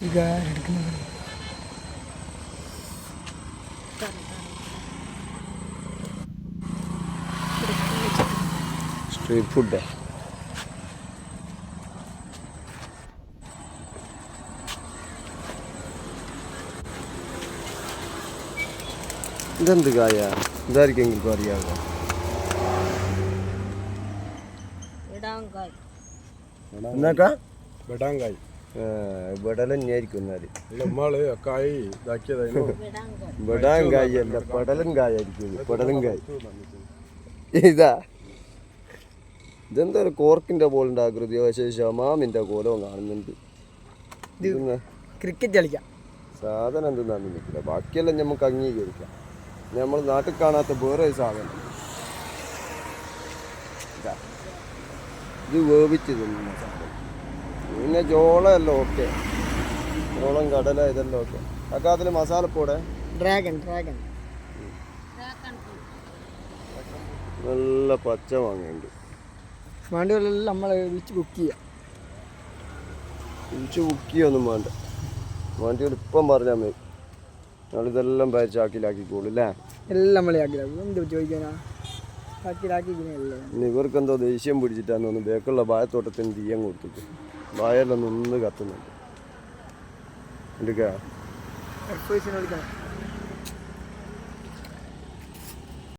ಈಗ street food ഇതെന്ത് കായ ഇതായിരിക്കും എങ്കിലും അറിയാമോ എന്നാക്കാ ബെടാങ്കായ് ബടല തന്നെയായിരിക്കും എന്നാല് നമ്മള് കായ് ഇതാക്കിയതായിരുന്നു ബടാങ്കായ് അല്ല പടലൻ കായായിരിക്കും പടലൻ കായ് ഇതാ ഇതെന്താ ഒരു കോർക്കിന്റെ ബോളിന്റെ ആകൃതിയോ പക്ഷേ ഷമാമിന്റെ കോലവും കാണുന്നുണ്ട് ക്രിക്കറ്റ് കളിക്കാം സാധനം എന്തെന്നാന്ന് നിൽക്കില്ല ബാക്കിയെല്ലാം നമുക്ക് അംഗീകരിക്കാം നമ്മൾ നാട്ടിൽ കാണാത്ത വേറെ ഒരു സാധനം ഇത് വേവിച്ച് തിന്നുന്ന സാധനം പിന്നെ ജോളമല്ല ഓക്കെ ജോളം കടല ഇതെല്ലാം ഓക്കെ അക്കാ അതിൽ മസാലപ്പോടെ ഡ്രാഗൺ നല്ല പച്ച വാങ്ങുന്നുണ്ട് വേണ്ടിയെല്ലാം നമ്മൾ വിളിച്ച് ബുക്ക് ചെയ്യാം വിളിച്ച് ബുക്ക് ചെയ്യൊന്നും വേണ്ട വണ്ടിയോട് ഇപ്പം പറഞ്ഞാൽ മതി ഞങ്ങളിതെല്ലാം ചാക്കിലാക്കിക്കോളൂ അല്ലേ എല്ലാം നമ്മളെ ആക്കിലാക്കും എന്ത് ചോദിക്കാനാ ചാക്കിലാക്കിക്കുന്നല്ലേ ഇവർക്ക് എന്തോ ദേഷ്യം പിടിച്ചിട്ടാന്ന് തോന്നുന്നു ബേക്കുള്ള ബായത്തോട്ടത്തിന് തീയം കൊടുത്തിട്ട് ബായെല്ലാം നിന്ന് കത്തുന്നുണ്ട് എടുക്കാം എക്സൈസിന് വിളിക്കണം